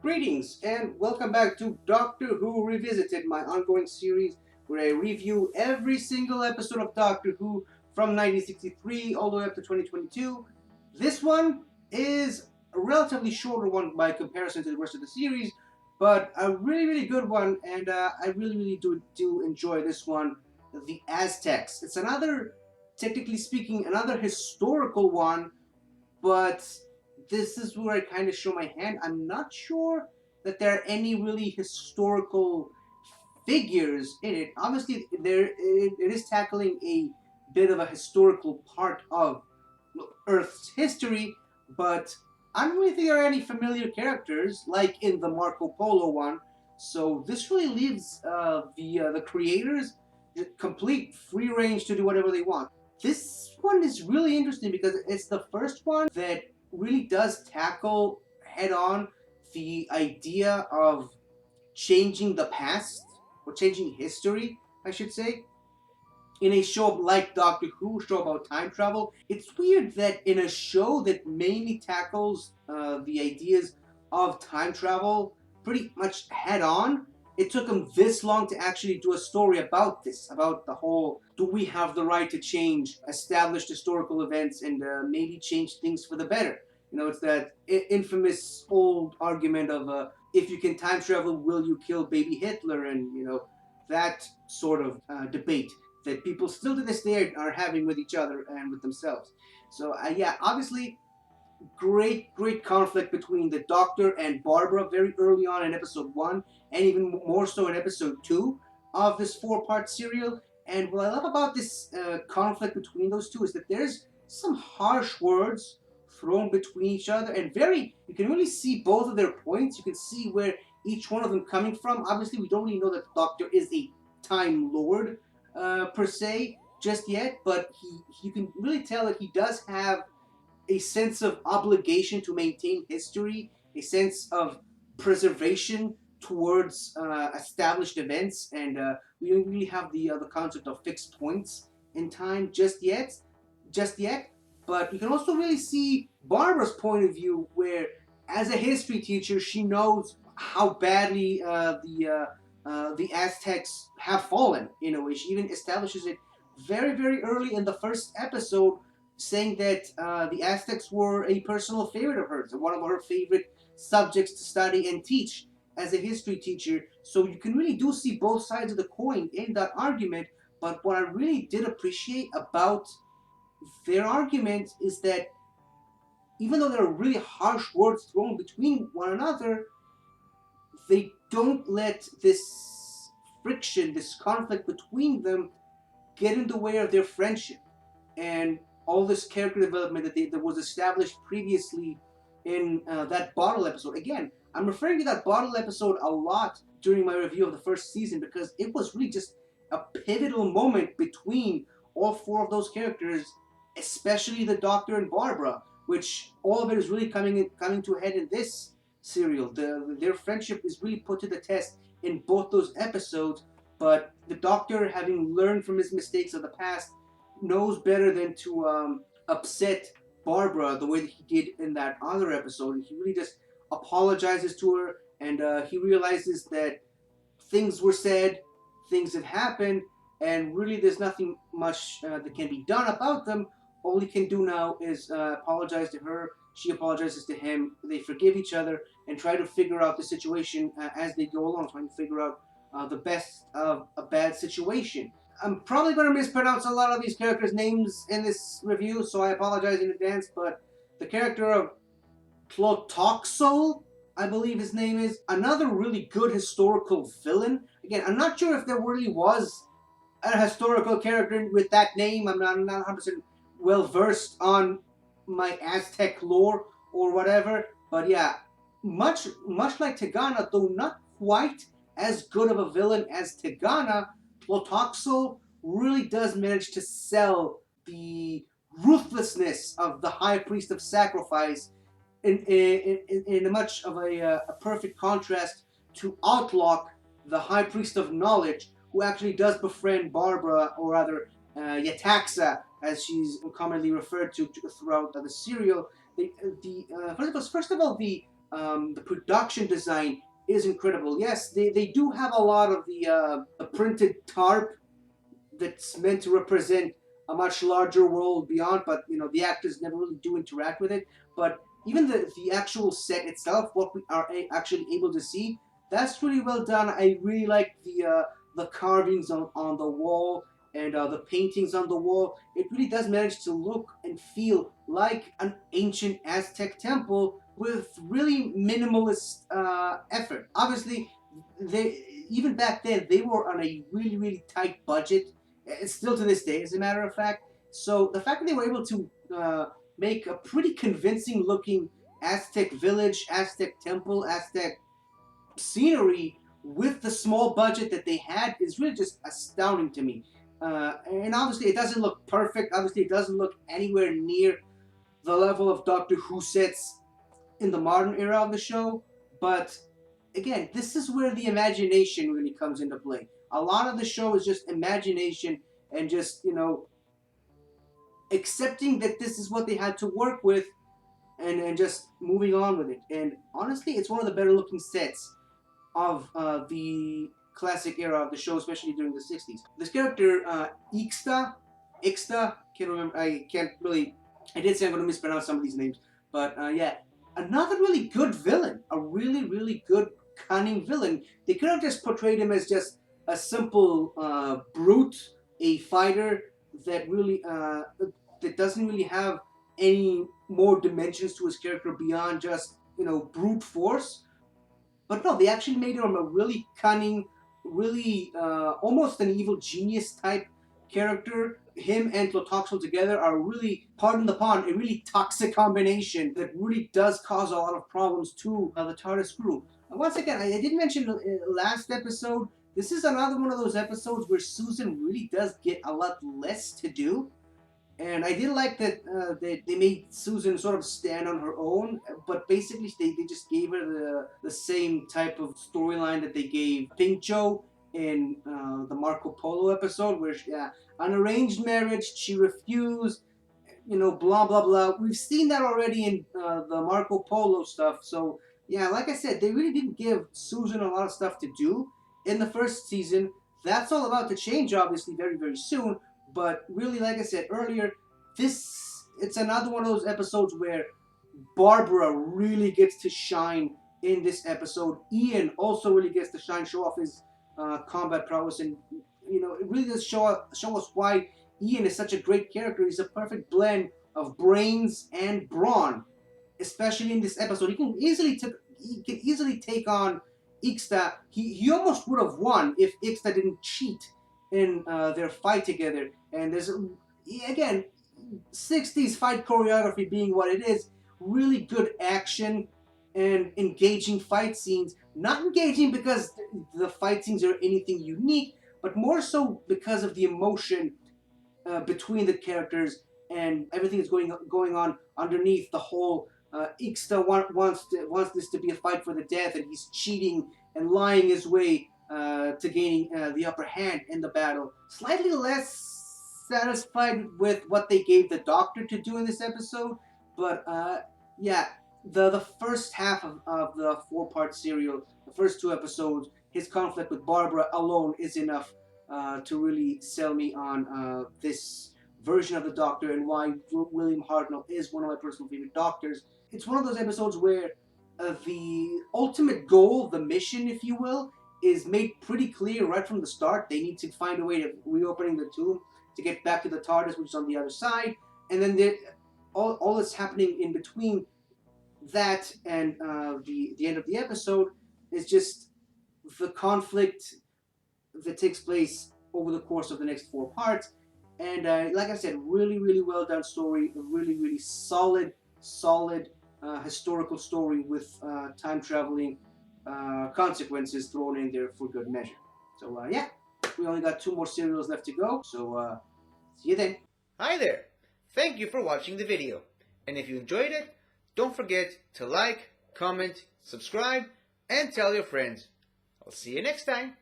Greetings and welcome back to Doctor Who Revisited, my ongoing series where I review every single episode of Doctor Who from 1963 all the way up to 2022. This one is a relatively shorter one by comparison to the rest of the series, but a really good one, and I really do enjoy this one, The Aztecs. It's another, technically speaking, another historical one, but this is where I kind of show my hand. I'm not sure that there are any really historical figures in it. Obviously, it is tackling a bit of a historical part of Earth's history, but I don't really think there are any familiar characters like in the Marco Polo one. So this really leaves the creators complete free range to do whatever they want. This one is really interesting because it's the first one that really does tackle head on the idea of changing the past, or changing history, I should say. In a show like Doctor Who, show about time travel, it's weird that in a show that mainly tackles the ideas of time travel pretty much head on, it took them this long to actually do a story about this, about the whole, do we have the right to change established historical events and maybe change things for the better? You know, it's that infamous old argument of if you can time travel, will you kill baby Hitler? And, you know, that sort of debate that people still to this day are having with each other and with themselves. So, yeah, obviously, great conflict between the Doctor and Barbara very early on in episode 1, and even more so in episode 2 of this 4-part serial. And what I love about this conflict between those two is that there's some harsh words thrown between each other, and you can really see both of their points. You can see where each one of them coming from. Obviously, we don't really know that the Doctor is a Time Lord per se just yet, but you can really tell that he does have a sense of obligation to maintain history, a sense of preservation towards established events, and we don't really have the concept of fixed points in time just yet. But you can also really see Barbara's point of view, where as a history teacher, she knows how badly the Aztecs have fallen. In a way, she even establishes it very early in the first episode, saying that the Aztecs were a personal favorite of hers, one of her favorite subjects to study and teach as a history teacher. So you can really do see both sides of the coin in that argument. But what I really did appreciate about their argument is that even though there are really harsh words thrown between one another, they don't let this friction, this conflict between them, get in the way of their friendship and all this character development that was established previously in that bottle episode. Again, I'm referring to that bottle episode a lot during my review of the first season because it was really just a pivotal moment between all 4 of those characters, especially the Doctor and Barbara, which all of it is really coming to a head in this serial. Their friendship is really put to the test in both those episodes, but the Doctor, having learned from his mistakes of the past, knows better than to upset Barbara the way that he did in that other episode. And he really just apologizes to her, and he realizes that things were said, things have happened, and really there's nothing much that can be done about them. All he can do now is apologize to her. She apologizes to him. They forgive each other and try to figure out the situation as they go along, trying to figure out the best of a bad situation. I'm probably going to mispronounce a lot of these characters' names in this review, so I apologize in advance, but the character of Clotoxol, I believe his name is, another really good historical villain. Again, I'm not sure if there really was a historical character with that name. I'm not 100% well versed on my Aztec lore or whatever, but yeah, much like Tegana, though not quite as good of a villain as Tegana, Plotoxo really does manage to sell the ruthlessness of the High Priest of Sacrifice in a much of a perfect contrast to Outlook, the High Priest of Knowledge, who actually does befriend Barbara, or rather Yetaxa, as she's commonly referred to throughout the serial. First of all, the The production design is incredible. Yes, they do have a lot of the printed tarp that's meant to represent a much larger world beyond, but the actors never really do interact with it. But even the actual set itself, what we are actually able to see, that's really well done. I really like the carvings on the wall and the paintings on the wall. It really does manage to look and feel like an ancient Aztec temple with really minimalist effort. Obviously, they even back then they were on a really tight budget. It's still to this day, as a matter of fact. So the fact that they were able to make a pretty convincing looking Aztec village, Aztec temple, Aztec scenery with the small budget that they had is really just astounding to me. And obviously, it doesn't look perfect. Obviously, it doesn't look anywhere near the level of Doctor Who sets in the modern era of the show. But again, this is where the imagination really comes into play. A lot of the show is just imagination and just, accepting that this is what they had to work with and just moving on with it. And honestly, it's one of the better looking sets of the classic era of the show, especially during the 60s. This character, Ixta, can't remember, I did say I'm going to mispronounce some of these names, but yeah, another really good villain, a really good, cunning villain. They could have just portrayed him as just a simple brute, a fighter that really, that doesn't really have any more dimensions to his character beyond just, brute force. But no, they actually made him a really cunning, really almost an evil genius type character. Him and Tlotoxl together are really, pardon the pun, a really toxic combination that really does cause a lot of problems to the TARDIS crew. And once again, I did mention last episode, this is another one of those episodes where Susan really does get a lot less to do. And I did like that they made Susan sort of stand on her own, but basically they just gave her the same type of storyline that they gave Pincho in the Marco Polo episode, where an arranged marriage, she refused, blah blah blah. We've seen that already in the Marco Polo stuff. So yeah, like I said, they really didn't give Susan a lot of stuff to do in the first season. That's all about to change, obviously, very soon. But really, like I said earlier, it's another one of those episodes where Barbara really gets to shine in this episode. Ian also really gets to shine, show off his combat prowess, and it really does show us why Ian is such a great character. He's a perfect blend of brains and brawn, especially in this episode. He can easily take on Ixta. He almost would have won if Ixta didn't cheat in their fight together. And there's, again, 60s fight choreography being what it is, really good action and engaging fight scenes. Not engaging because the fight scenes are anything unique, but more so because of the emotion between the characters and everything that's going on underneath the whole. Ixta wants this to be a fight for the death, and he's cheating and lying his way to gaining the upper hand in the battle. Slightly less satisfied with what they gave the Doctor to do in this episode, but yeah, the first half of the 4-part serial, the first 2 episodes, his conflict with Barbara alone is enough to really sell me on this version of the Doctor and why William Hartnell is one of my personal favorite Doctors. It's one of those episodes where the ultimate goal, the mission, if you will, is made pretty clear right from the start. They need to find a way of reopening the tomb to get back to the TARDIS, which is on the other side. And then all that's happening in between that and the end of the episode is just the conflict that takes place over the course of the next 4 parts. And like I said, really well done story, a really solid historical story with time traveling consequences thrown in there for good measure. So yeah, we only got 2 more serials left to go, so see you then. Hi there! Thank you for watching the video, and if you enjoyed it, don't forget to like, comment, subscribe, and tell your friends. I'll see you next time.